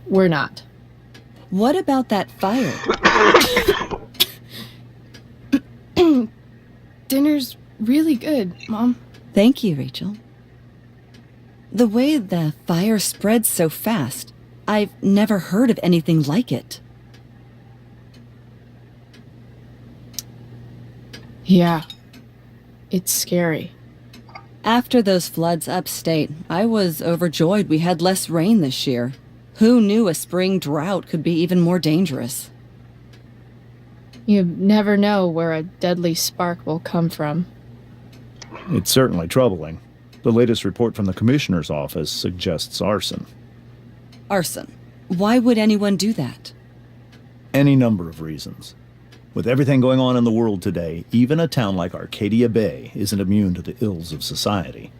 we're not. What about that fire? Dinner's really good, Mom. Thank you, Rachel. The way the fire spreads so fast, I've never heard of anything like it. Yeah, it's scary. After those floods upstate, I was overjoyed we had less rain this year. Who knew a spring drought could be even more dangerous? You never know where a deadly spark will come from. It's certainly troubling. The latest report from the Commissioner's office suggests arson. Arson. Why would anyone do that? Any number of reasons. With everything going on in the world today, even a town like Arcadia Bay isn't immune to the ills of society.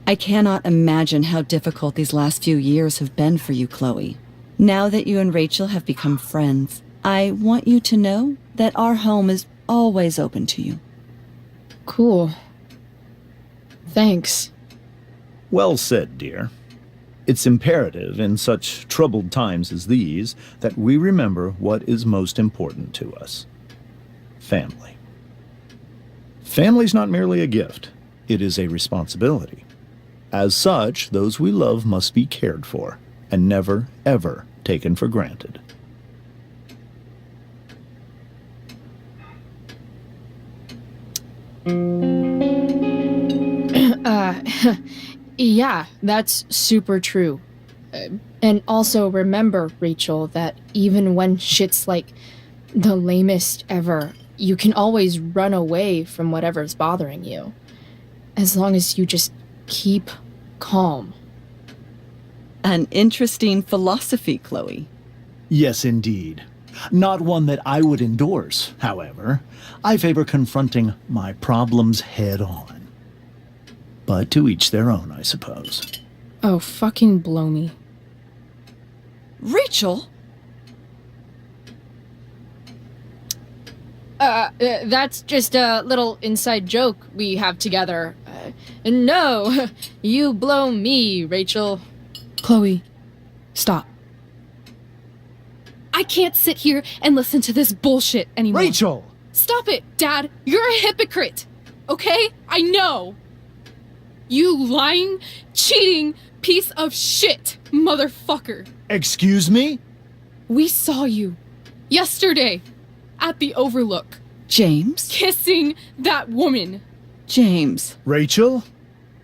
I cannot imagine how difficult these last few years have been for you, Chloe. Now that you and Rachel have become friends, I want you to know that our home is always open to you. Cool. Thanks. Well said, dear. It's imperative in such troubled times as these that we remember what is most important to us. Family. Family's not merely a gift. It is a responsibility. As such, those we love must be cared for and never, ever taken for granted. Yeah, that's super true. And also remember, Rachel, that even when shit's like the lamest ever, you can always run away from whatever's bothering you. As long as you just keep calm. An interesting philosophy, Chloe. Yes, indeed. Not one that I would endorse, however. I favor confronting my problems head on. But to each their own, I suppose. Oh, fucking blow me. Rachel? That's just a little inside joke we have together. No, you blow me, Rachel. Chloe, stop. I can't sit here and listen to this bullshit anymore. Rachel! Stop it, Dad. You're a hypocrite. Okay? I know. You lying, cheating piece of shit, motherfucker. Excuse me? We saw you yesterday at the Overlook. James? Kissing that woman. James. Rachel?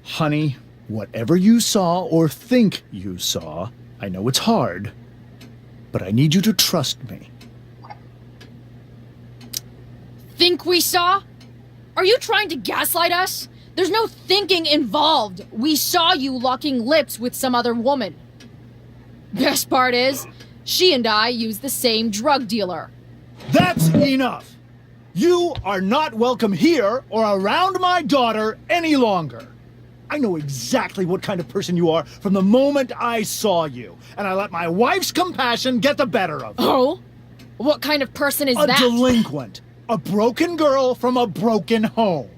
Honey, whatever you saw or think you saw, I know it's hard, but I need you to trust me. Think we saw? Are you trying to gaslight us? There's no thinking involved. We saw you locking lips with some other woman. Best part is, she and I used the same drug dealer. That's enough! You are not welcome here or around my daughter any longer. I know exactly what kind of person you are from the moment I saw you, and I let my wife's compassion get the better of me. Oh? What kind of person is that? A delinquent. A broken girl from a broken home.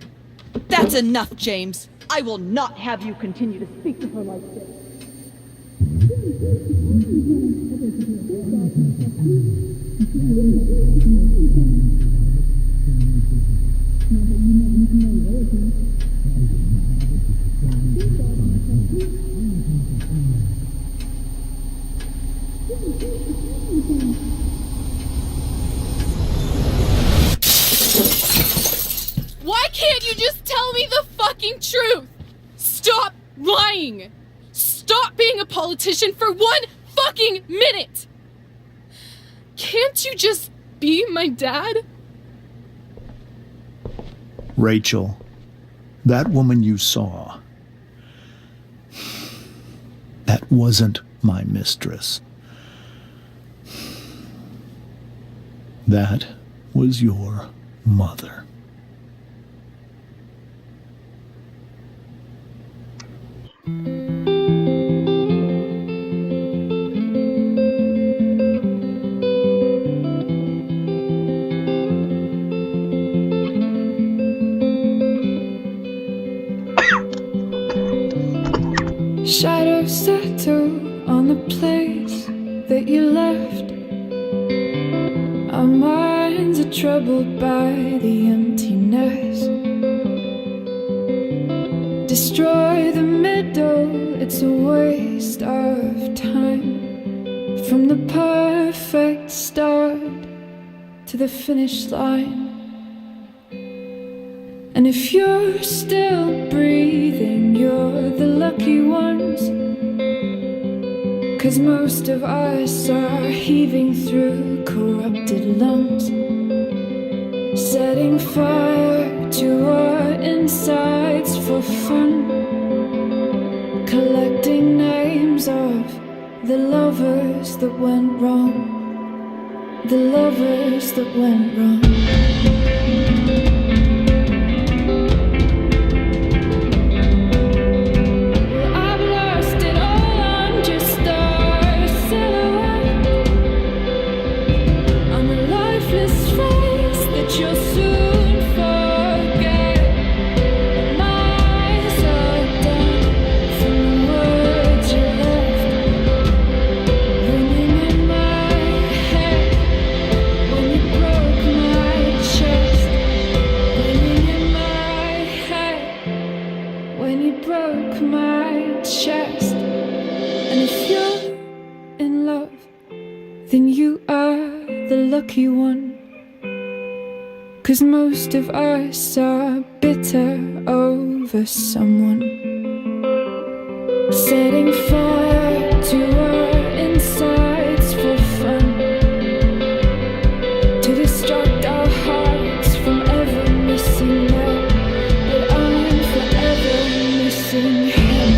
That's enough, James. I will not have you continue to speak to her like this. Why can't you just tell me the fucking truth? Stop lying! Stop being a politician for one fucking minute! Can't you just be my dad? Rachel, that woman you saw, that wasn't my mistress. That was your mother. Shadows settle place that you left. Our minds are troubled by the emptiness. Destroy the middle, it's a waste of time. From the perfect start to the finish line. And if you're still breathing, you're the lucky ones. 'Cause most of us are heaving through corrupted lungs, setting fire to our insides for fun, collecting names of the lovers that went wrong, the lovers that went wrong. Then you are the lucky one. 'Cause most of us are bitter over someone, setting fire to our insides for fun, to distract our hearts from ever missing that. But I'm forever missing him.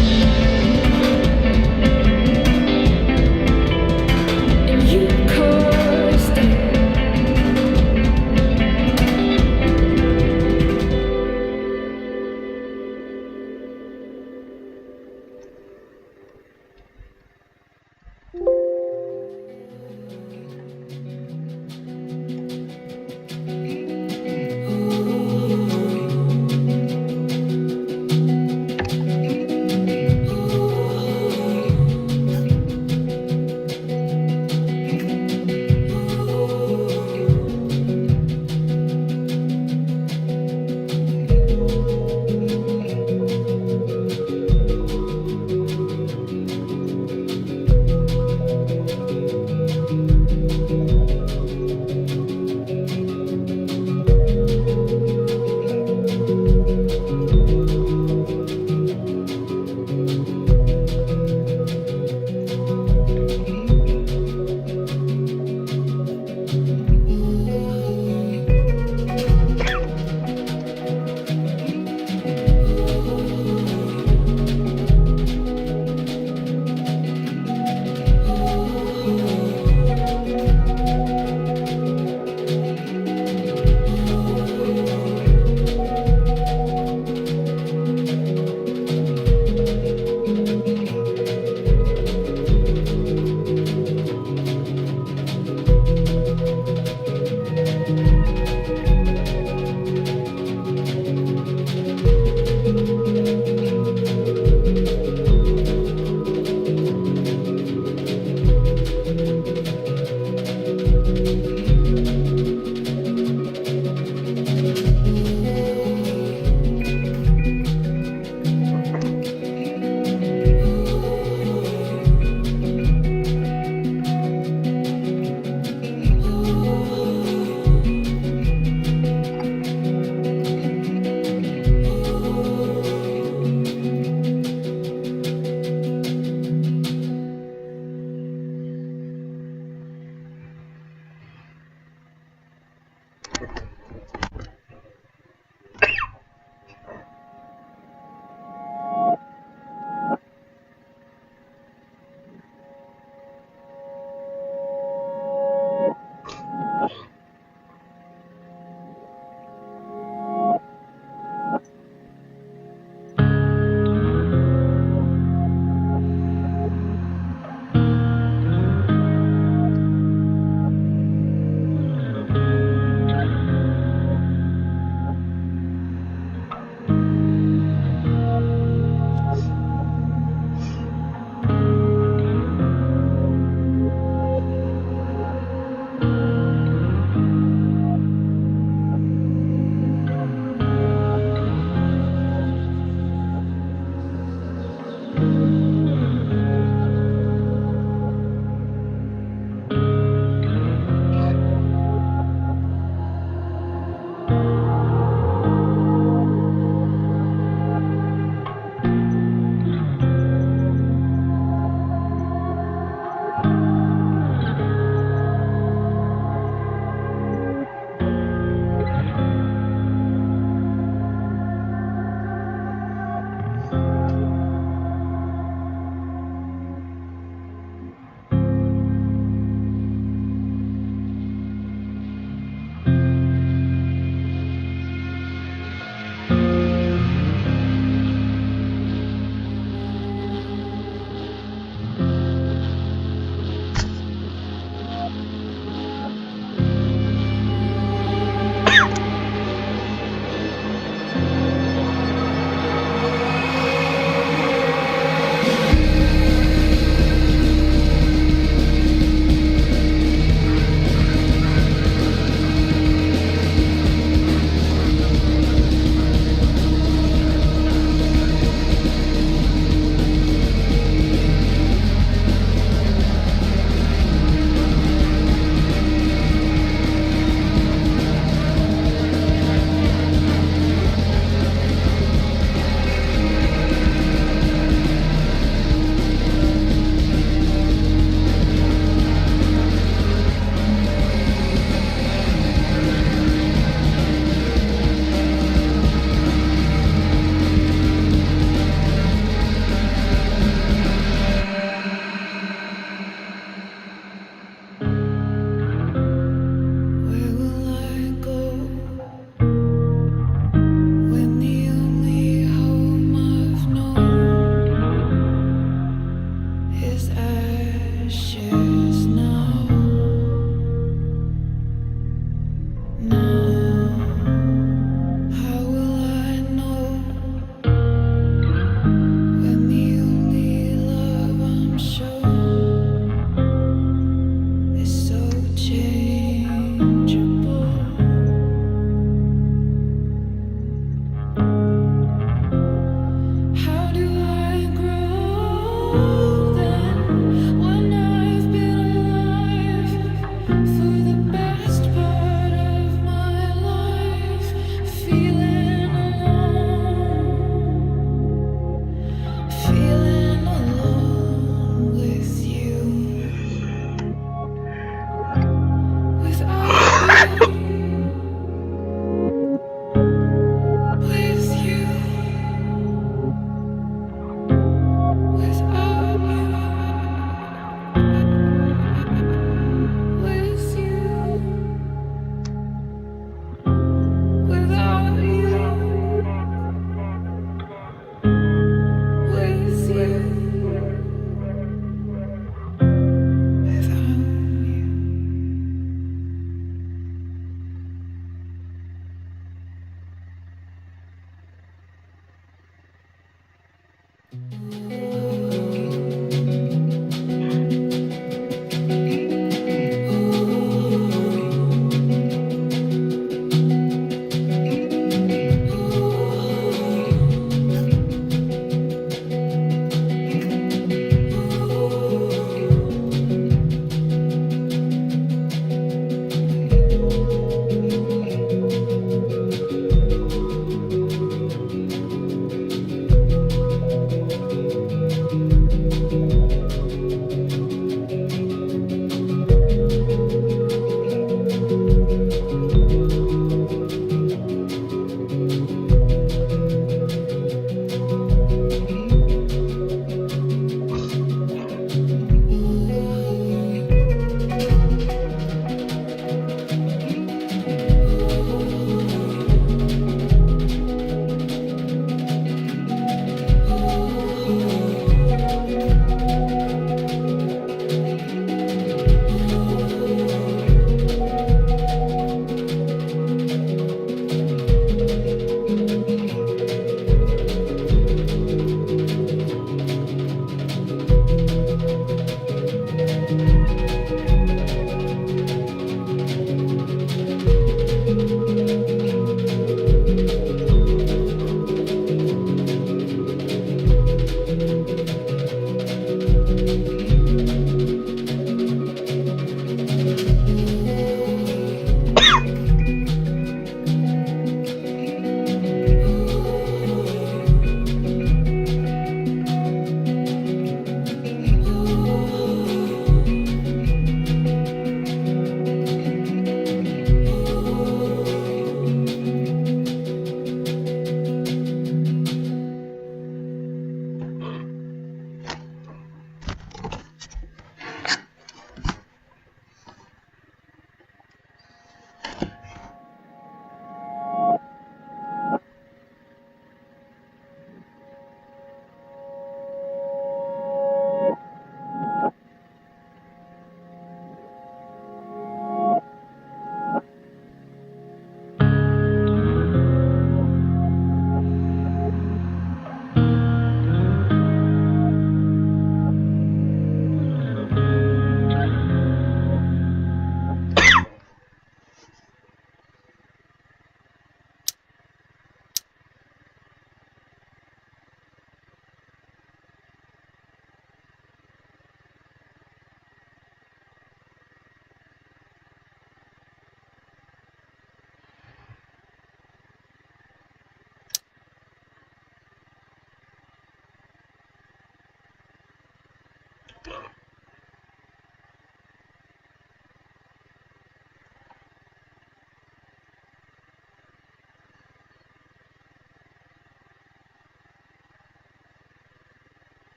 with ashes now. Now, how will I know when the only love I'm shown is so changeable? How do I grow then when I've been alive for the best part of my life, feeling alone with you, without you, with you. Without you, with you, without you, with you, without you.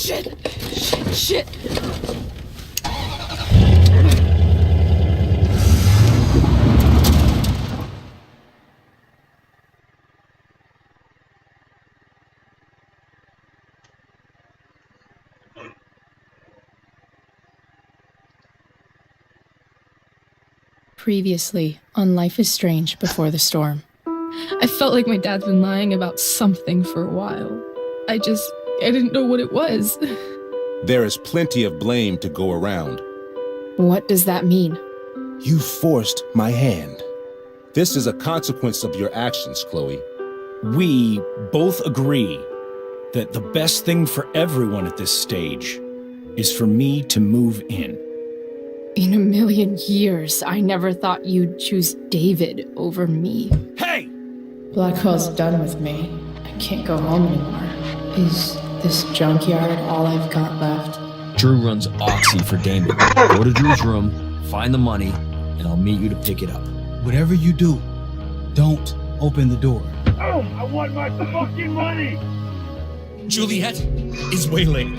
Shit! Shit! Previously on Life is Strange Before the Storm. I felt like my dad's been lying about something for a while. I didn't know what it was. There is plenty of blame to go around. What does that mean? You forced my hand. This is a consequence of your actions, Chloe. We both agree that the best thing for everyone at this stage is for me to move in. In a million years, I never thought you'd choose David over me. Hey! Blackwell's done with me. I can't go home anymore. Is this junkyard all I've got left? Drew runs Oxy for Damon. Go to Drew's room, find the money, and I'll meet you to pick it up. Whatever you do, don't open the door. Oh, I want my fucking money! Juliet is waylaid.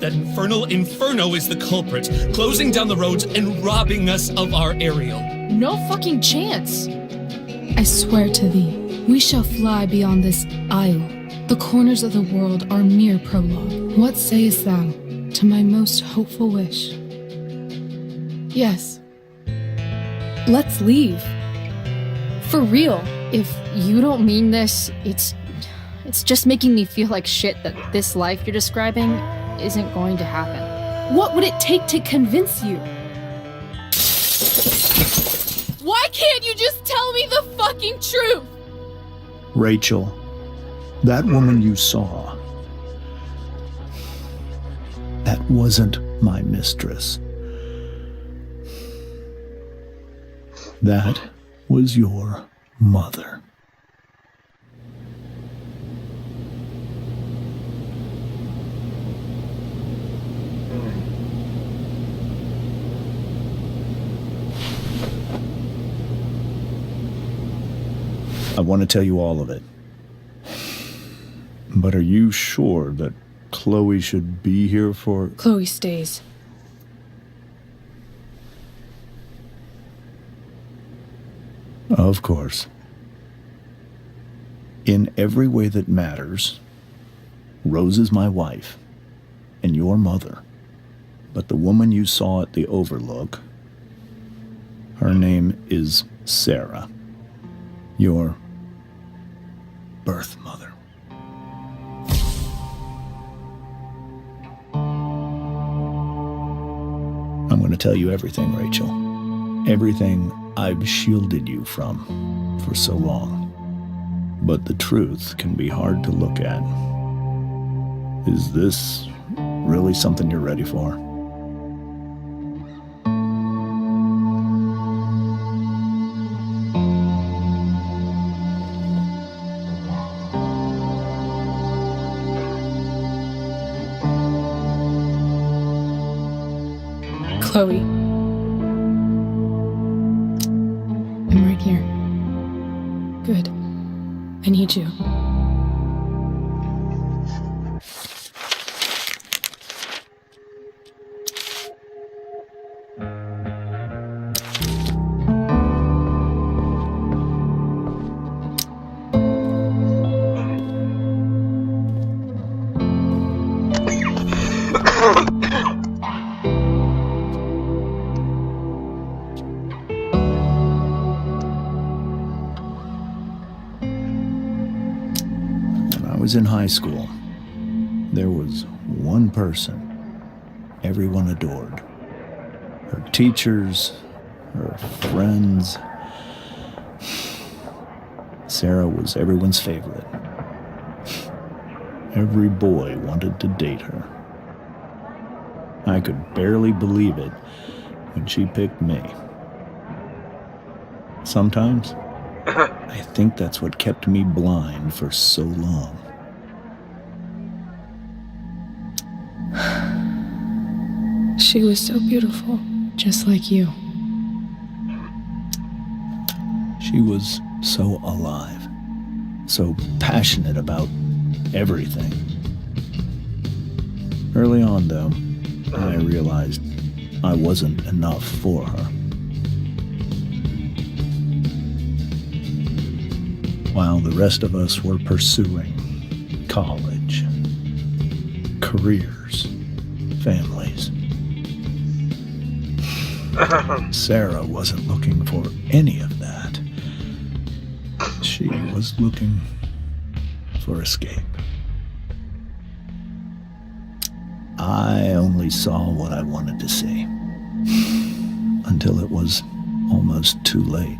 That infernal Inferno is the culprit, closing down the roads and robbing us of our aerial. No fucking chance! I swear to thee, we shall fly beyond this isle. The corners of the world are mere prologue. What sayest thou to my most hopeful wish? Yes. Let's leave. For real. If you don't mean this, it's just making me feel like shit that this life you're describing isn't going to happen. What would it take to convince you? Why can't you just tell me the fucking truth? Rachel, that woman you saw, that wasn't my mistress. That was your mother. I want to tell you all of it. But are you sure that Chloe should be here for... Chloe stays. Of course. In every way that matters, Rose is my wife and your mother. But the woman you saw at the Overlook, her name is Sarah. Your birth mother. I'm going to tell you everything, Rachel. Everything I've shielded you from for so long. But the truth can be hard to look at. Is this really something you're ready for? Chloe. I'm right here. Good. I need you. In high school, there was one person everyone adored. Her teachers, her friends. Sarah was everyone's favorite. Every boy wanted to date her. I could barely believe it when she picked me. Sometimes, I think that's what kept me blind for so long. She was so beautiful, just like you. She was so alive, so passionate about everything. Early on, though, I realized I wasn't enough for her. While the rest of us were pursuing college, careers, families, Sarah wasn't looking for any of that. She was looking for escape. I only saw what I wanted to see, until it was almost too late.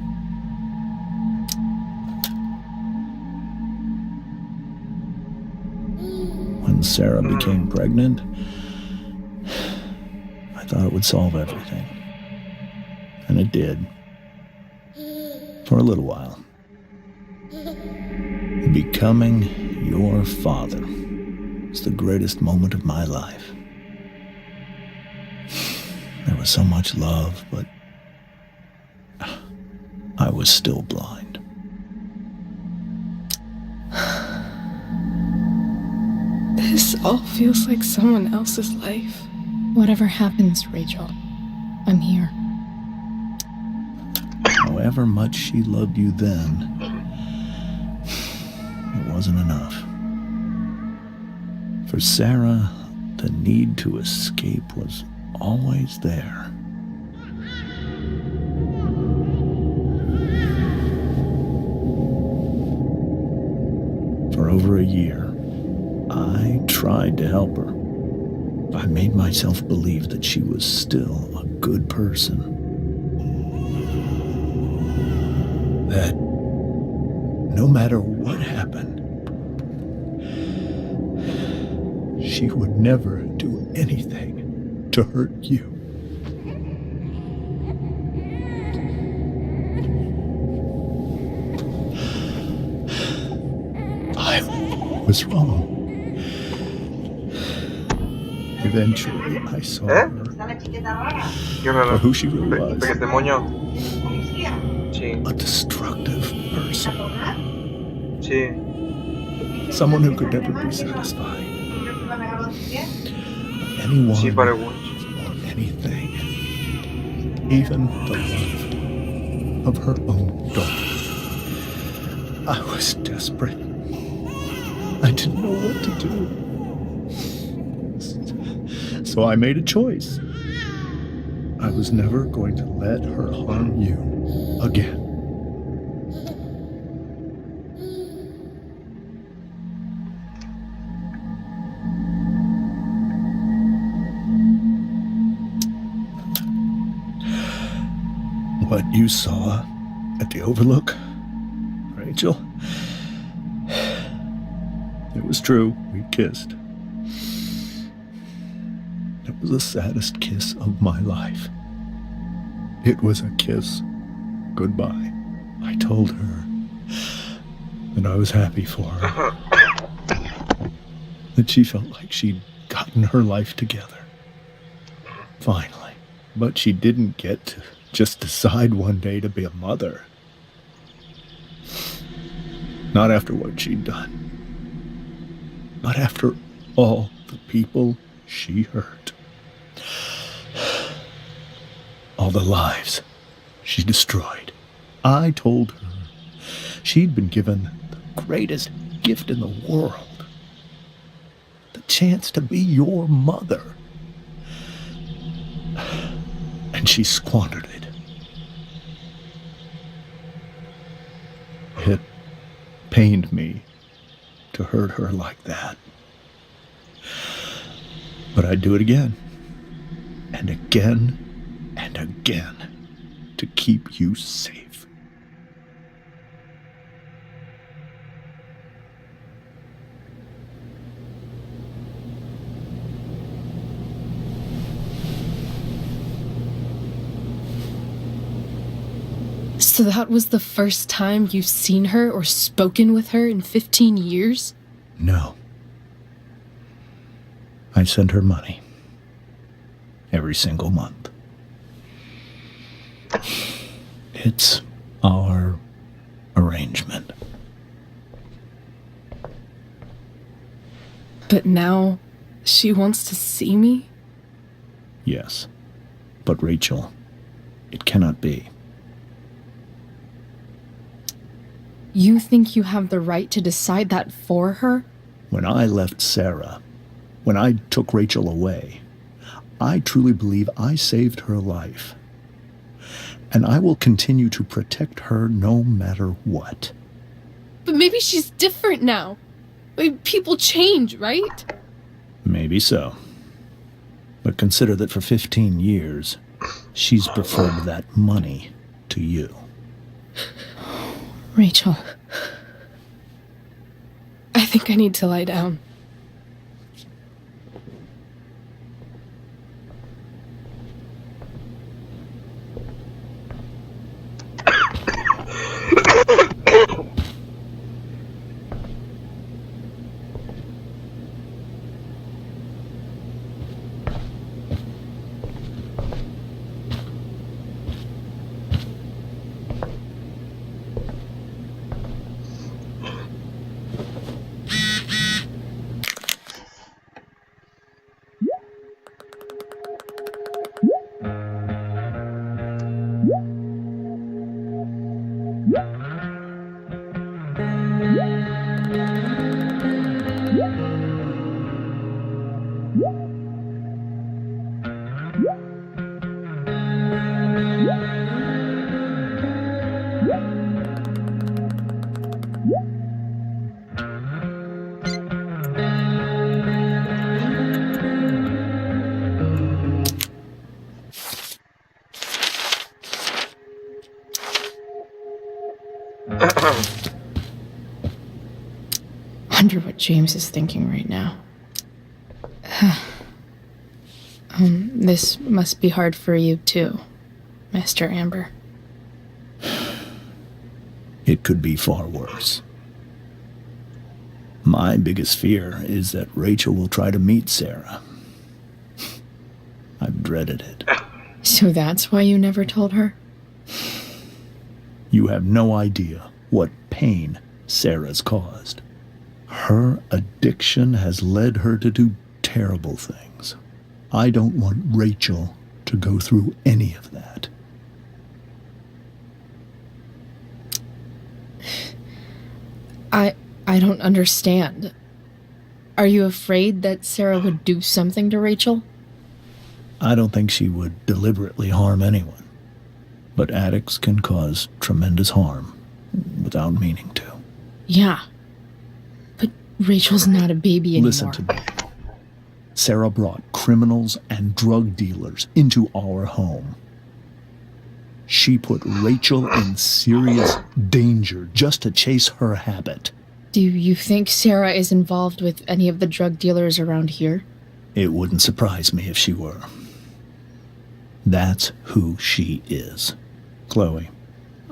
When Sarah became pregnant, I thought it would solve everything. And it did. For a little while. Becoming your father was the greatest moment of my life. There was so much love, but I was still blind. This all feels like someone else's life. Whatever happens, Rachel, I'm here. However much she loved you then, it wasn't enough. For Sarah, the need to escape was always there. For over a year, I tried to help her. I made myself believe that she was still a good person. That no matter what happened, she would never do anything to hurt you. I was wrong. Eventually, I saw her for who she really was. A destructive person. Someone who could never be satisfied. Anyone or anything. Even the love of her own daughter. I was desperate. I didn't know what to do. So I made a choice. I was never going to let her harm you again. What you saw at the Overlook, Rachel, it was true. We kissed. It was the saddest kiss of my life. It was a kiss goodbye. I told her that I was happy for her. That she felt like she'd gotten her life together. Finally. But she didn't get to just decide one day to be a mother. Not after what she'd done. Not after all the people she hurt. All the lives she destroyed. I told her she'd been given the greatest gift in the world. The chance to be your mother. And she squandered it. It pained me to hurt her like that. But I'd do it again. And again and again to keep you safe. So that was the first time you've seen her or spoken with her in 15 years? No. I sent her money. Every single month. It's our arrangement. But now She wants to see me? Yes. But Rachel, it cannot be. You think you have the right to decide that for her? When I left Sarah, when I took Rachel away, I truly believe I saved her life. And I will continue to protect her no matter what. But maybe she's different now. People change, right? Maybe so. But consider that for 15 years, she's preferred that money to you. Rachel. I think I need to lie down. Wonder what James is thinking right now. This must be hard for you too, Mr. Amber. It could be far worse. My biggest fear is that Rachel will try to meet Sarah. I've dreaded it. So that's why you never told her? You have no idea what pain Sarah's caused. Her addiction has led her to do terrible things. I don't want Rachel to go through any of that. I don't understand. Are you afraid that Sarah would do something to Rachel? I don't think she would deliberately harm anyone. But addicts can cause tremendous harm without meaning to. Yeah. But Rachel's not a baby anymore. Listen to me. Sarah brought criminals and drug dealers into our home. She put Rachel in serious danger just to chase her habit. Do you think Sarah is involved with any of the drug dealers around here? It wouldn't surprise me if she were. That's who she is. Chloe,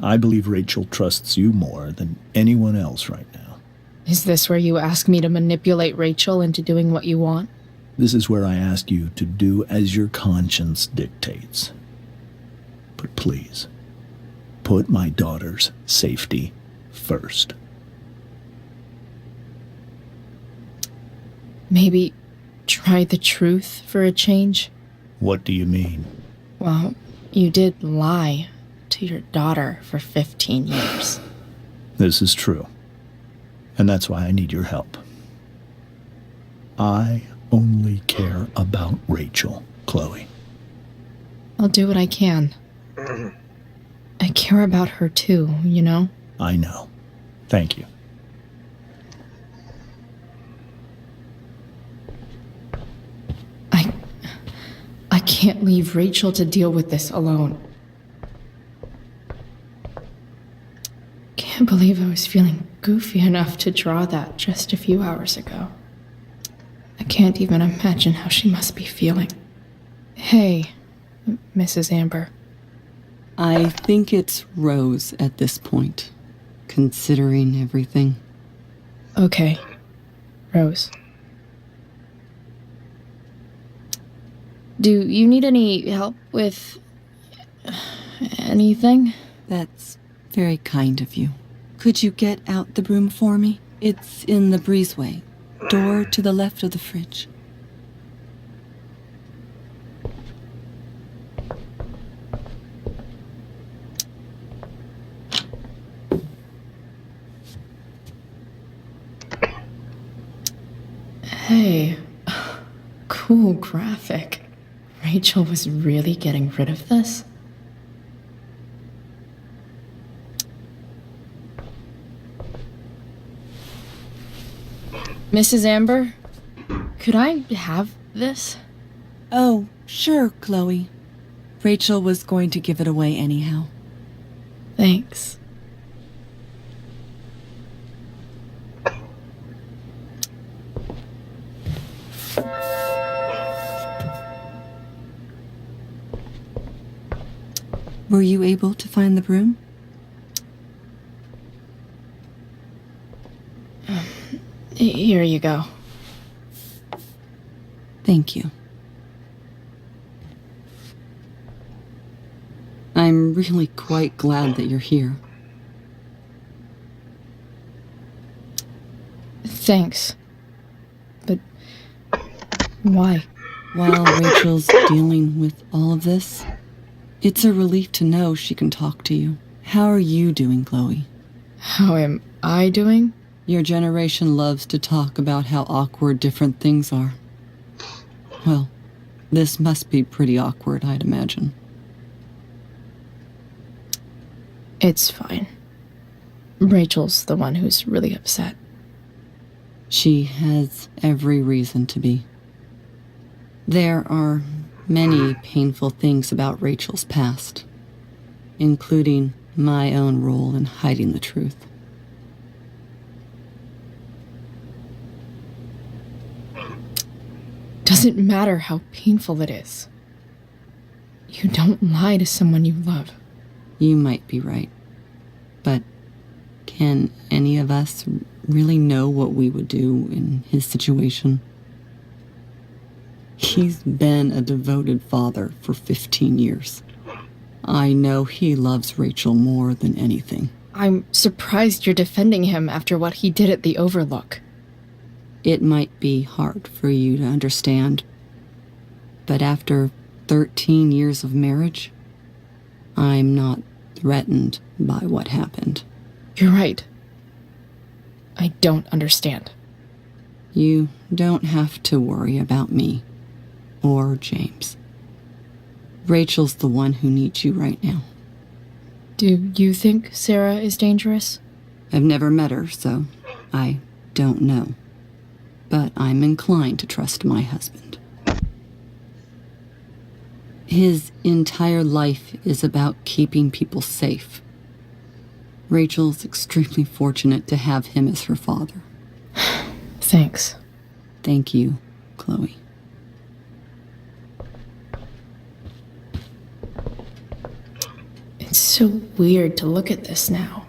I believe Rachel trusts you more than anyone else right now. Is this where you ask me to manipulate Rachel into doing what you want? This is where I ask you to do as your conscience dictates. But please, put my daughter's safety first. Maybe try the truth for a change? What do you mean? Well, you did lie to your daughter for 15 years. This is true. And that's why I need your help. I only care about Rachel, Chloe. I'll do what I can. I care about her too, you know? I know. Thank you. I can't leave Rachel to deal with this alone. Can't believe I was feeling goofy enough to draw that just a few hours ago. I can't even imagine how she must be feeling. Hey, Mrs. Amber. I think it's Rose at this point, considering everything. Okay, Rose. Do you need any help with anything? That's very kind of you. Could you get out the broom for me? It's in the breezeway, door to the left of the fridge. Hey, cool graphic. Rachel was really getting rid of this? Mrs. Amber, could I have this? Oh, sure, Chloe. Rachel was going to give it away anyhow. Thanks. Were you able to find the broom? Here you go. Thank you. I'm really quite glad that you're here. Thanks. But why? While Rachel's dealing with all of this, it's a relief to know she can talk to you. How are you doing, Chloe? How am I doing? Your generation loves to talk about how awkward different things are. Well, this must be pretty awkward, I'd imagine. It's fine. Rachel's the one who's really upset. She has every reason to be. There are many painful things about Rachel's past, including my own role in hiding the truth. Doesn't matter how painful it is. You don't lie to someone you love. You might be right, but can any of us really know what we would do in his situation? He's been a devoted father for 15 years. I know he loves Rachel more than anything. I'm surprised you're defending him after what he did at the Overlook. It might be hard for you to understand, but after 13 years of marriage, I'm not threatened by what happened. You're right. I don't understand. You don't have to worry about me or James. Rachel's the one who needs you right now. Do you think Sarah is dangerous? I've never met her, so I don't know. But I'm inclined to trust my husband. His entire life is about keeping people safe. Rachel's extremely fortunate to have him as her father. Thanks. Thank you, Chloe. It's so weird to look at this now.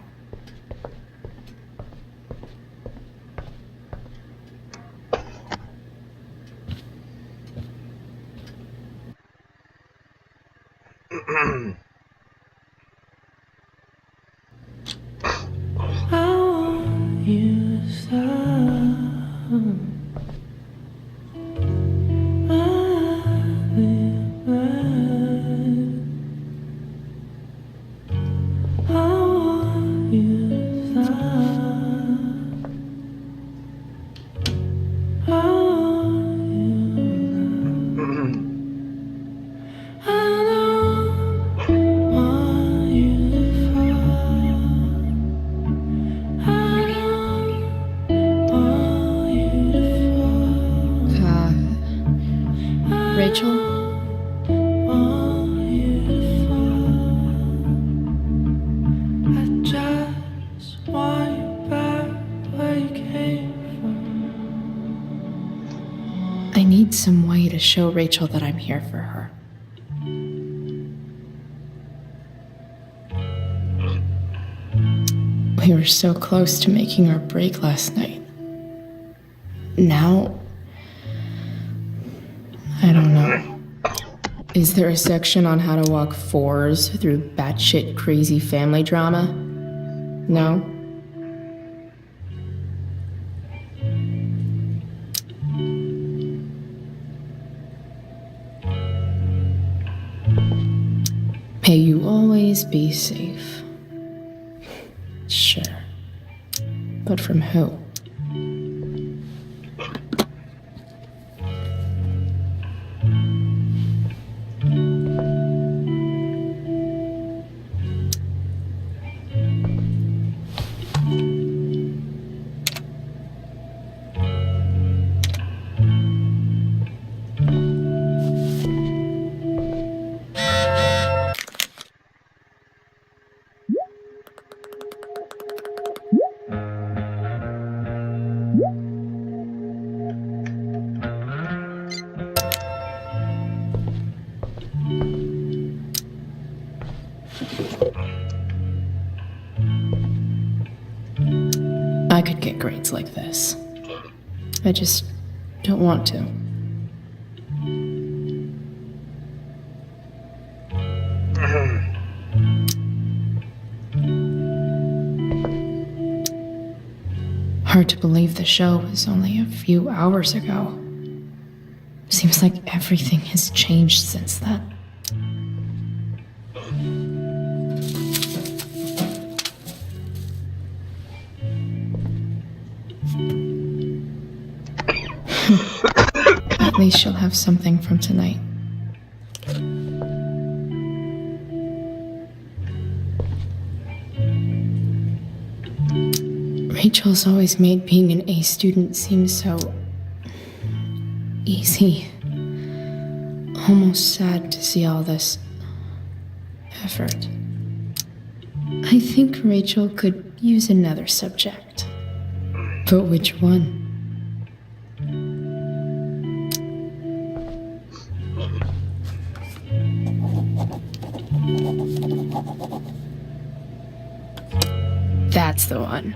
Rachel? I need some way to show Rachel that I'm here for her. We were so close to making our break last night. Now, I don't know. Is there a section on how to walk fours through batshit crazy family drama? No? May you always be safe. Sure. But from who? I could get grades like this. I just don't want to. Hard to believe the show was only a few hours ago. Seems like everything has changed since then. At least she'll have something from tonight. Rachel's always made being an A student seem so easy. Almost sad to see all this effort. I think Rachel could use another subject. But which one? That's the one.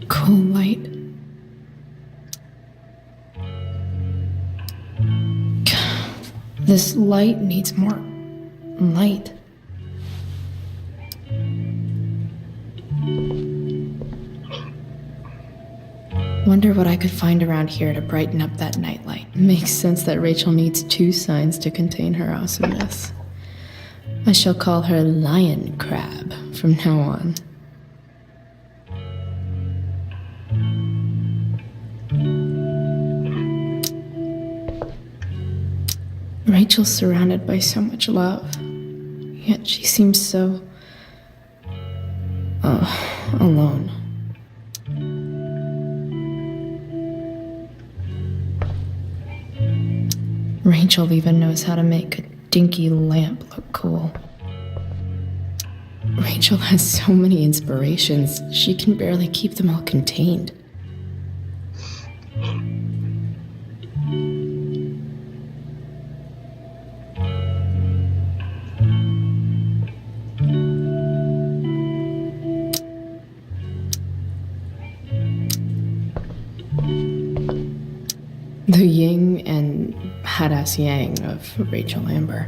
Cool light. This light needs more light. Wonder what I could find around here to brighten up that nightlight. Makes sense that Rachel needs 2 signs to contain her awesomeness. I shall call her Lion Crab from now on. Rachel's surrounded by so much love, yet she seems so alone. Rachel even knows how to make a dinky lamp look cool. Rachel has so many inspirations, she can barely keep them all contained. The yin and badass yang of Rachel Amber.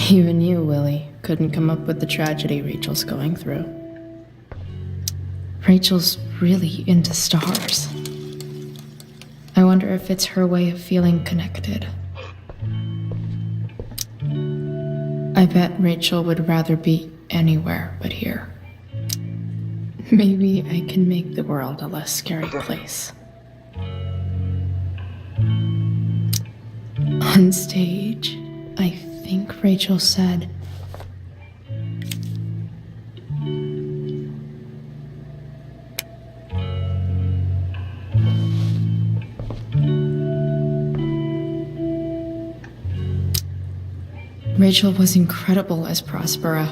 Even you, Willie, couldn't come up with the tragedy Rachel's going through. Rachel's really into stars. I wonder if it's her way of feeling connected. I bet Rachel would rather be anywhere but here. Maybe I can make the world a less scary place. On stage, I think Rachel said, Rachel was incredible as Prospera.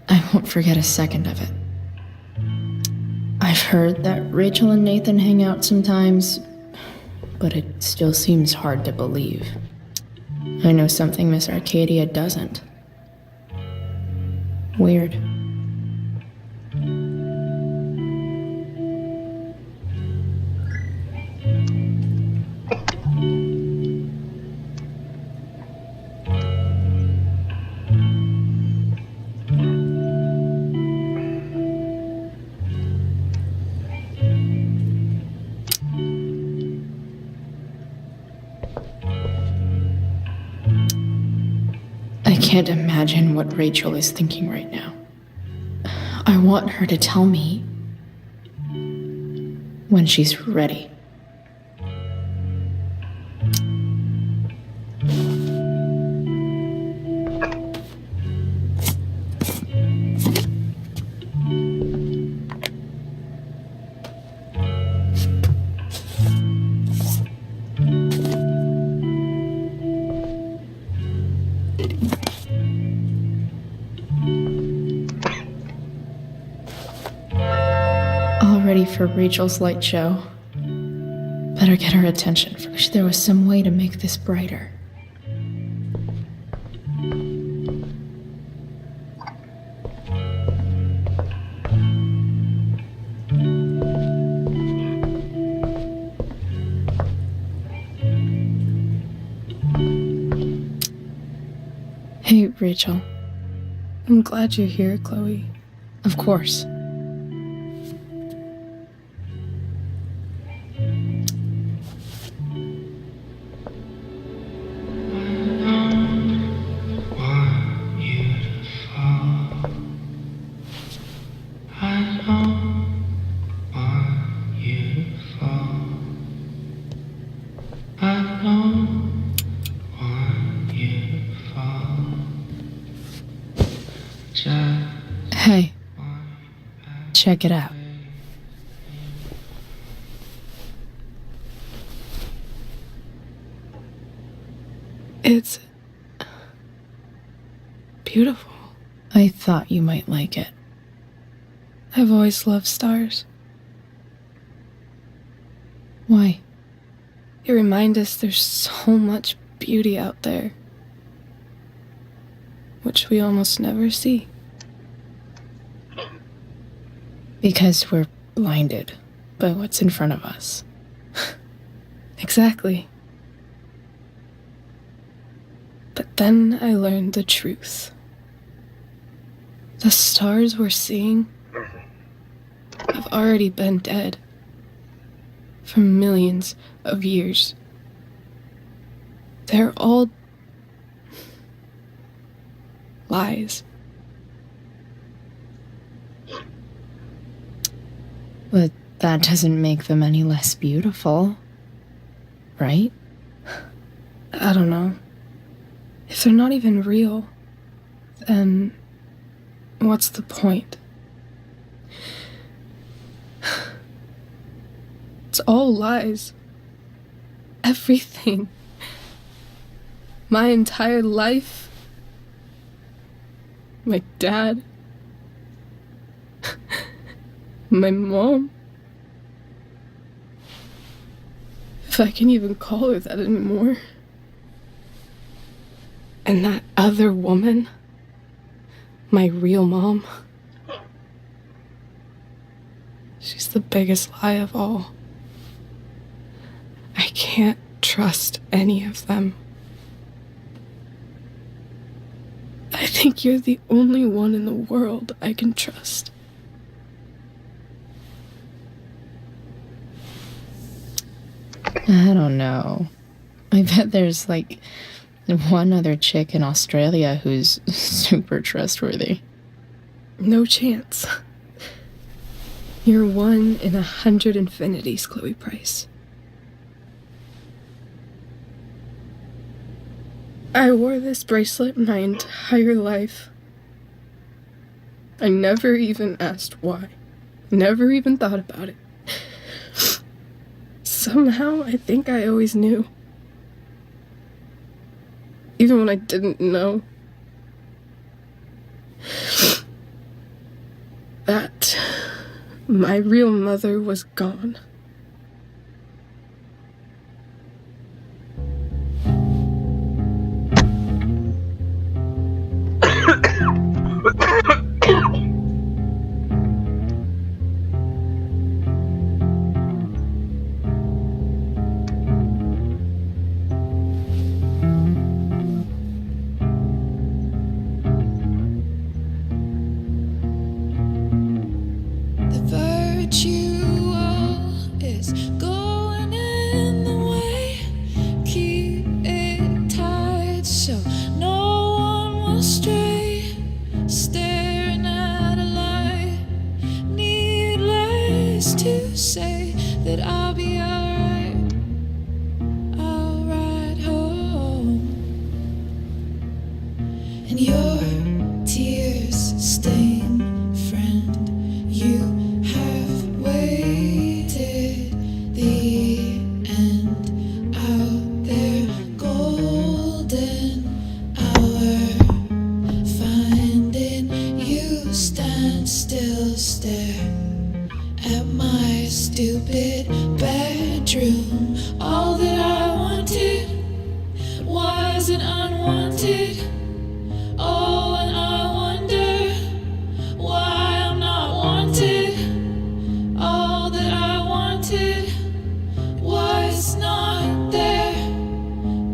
I won't forget a second of it. I've heard that Rachel and Nathan hang out sometimes, but it still seems hard to believe. I know something Miss Arcadia doesn't. Weird. I can't imagine what Rachel is thinking right now. I want her to tell me when she's ready. All ready for Rachel's light show. Better get her attention. Wish there was some way to make this brighter. Hey, Rachel. I'm glad you're here, Chloe. Of course. Hey, check it out. It's beautiful. I thought you might like it. I've always loved stars. Why? They remind us there's so much beauty out there, which we almost never see. Because we're blinded by what's in front of us. Exactly. But then I learned the truth. The stars we're seeing have already been dead for millions of years. They're all lies. But that doesn't make them any less beautiful, right? I don't know. If they're not even real, then what's the point? It's all lies. Everything. My entire life. My dad. My mom. If I can even call her that anymore. And that other woman. My real mom. She's the biggest lie of all. I can't trust any of them. I think you're the only one in the world I can trust. I don't know. I bet there's like one other chick in Australia who's super trustworthy. No chance. You're 1 in 100 infinities, Chloe Price. I wore this bracelet my entire life. I never even asked why. Never even thought about it. Somehow, I think I always knew. Even when I didn't know. That my real mother was gone. Still stare at stupid bedroom. All that I wanted wasn't unwanted. Oh, and I wonder why I'm not wanted. All that I wanted was not there,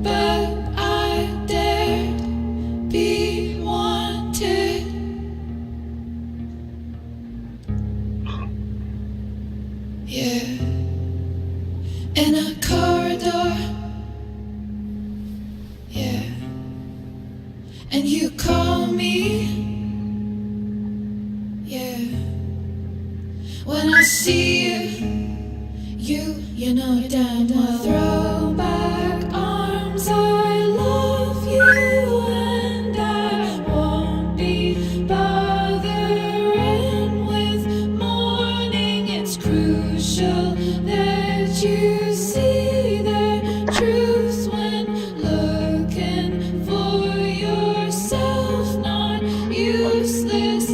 but I dared be wanted. Yeah, in a corridor. Yeah, and you call me. Yeah, when I see you know damn well. Throw back arms, I love you, and I won't be bothering with mourning. It's crucial that you see the truth when looking for yourself, not useless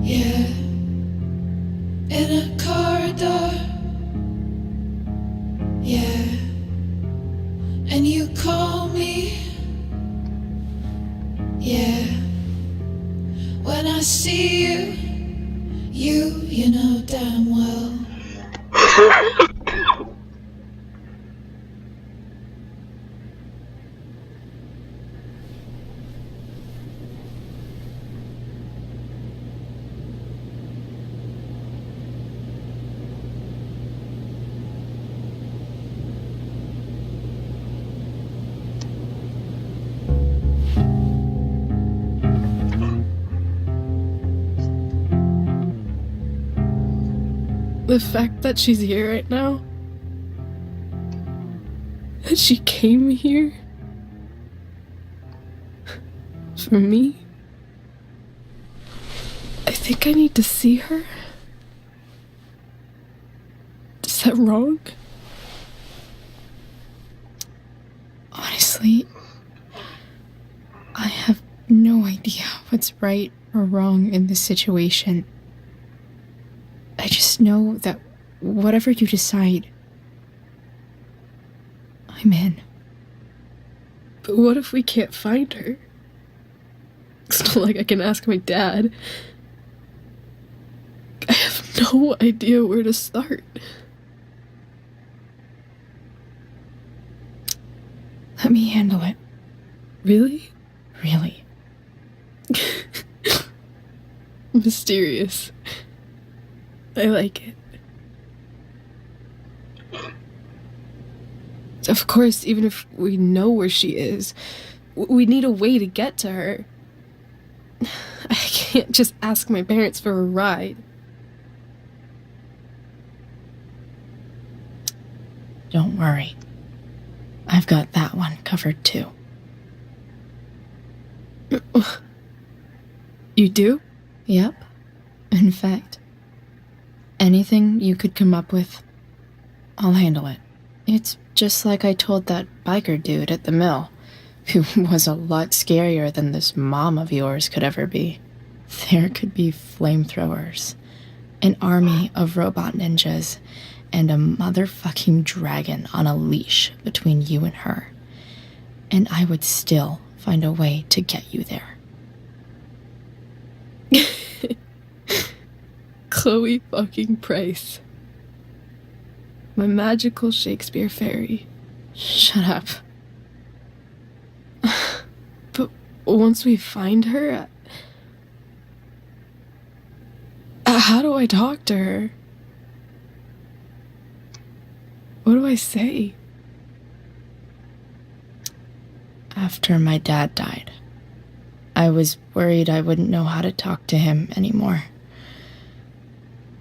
yeah, in a corridor. Yeah, and you call me. Yeah, when I see you know damn well. The fact that she's here right now, that she came here for me, I think I need to see her. Is that wrong? Honestly, I have no idea what's right or wrong in this situation. I just know that whatever you decide, I'm in. But what if we can't find her? It's not like I can ask my dad. I have no idea where to start. Let me handle it. Really? Really. Mysterious. I like it. Of course, even if we know where she is, we need a way to get to her. I can't just ask my parents for a ride. Don't worry. I've got that one covered too. You do? Yep. In fact, anything you could come up with, I'll handle it. It's just like I told that biker dude at the mill, who was a lot scarier than this mom of yours could ever be. There could be flamethrowers, an army of robot ninjas, and a motherfucking dragon on a leash between you and her. And I would still find a way to get you there. Chloe fucking Price. My magical Shakespeare fairy. Shut up. But once we find her, how do I talk to her? What do I say? After my dad died, I was worried I wouldn't know how to talk to him anymore.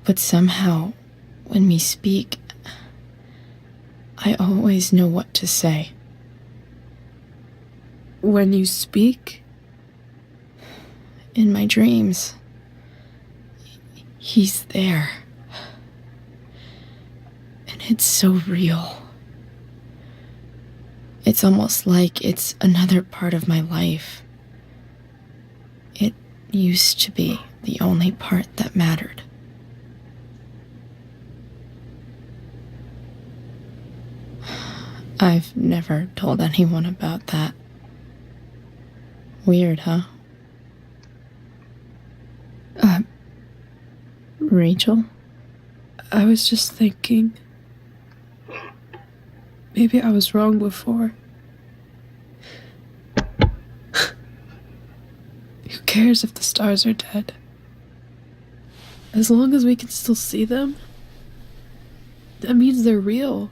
But somehow, when we speak, I always know what to say. When you speak? In my dreams. He's there. And it's so real. It's almost like it's another part of my life. It used to be the only part that mattered. I've never told anyone about that. Weird, huh? Rachel? I was just thinking. Maybe I was wrong before. Who cares if the stars are dead? As long as we can still see them, that means they're real.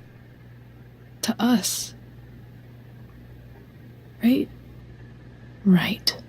To us. Right? Right.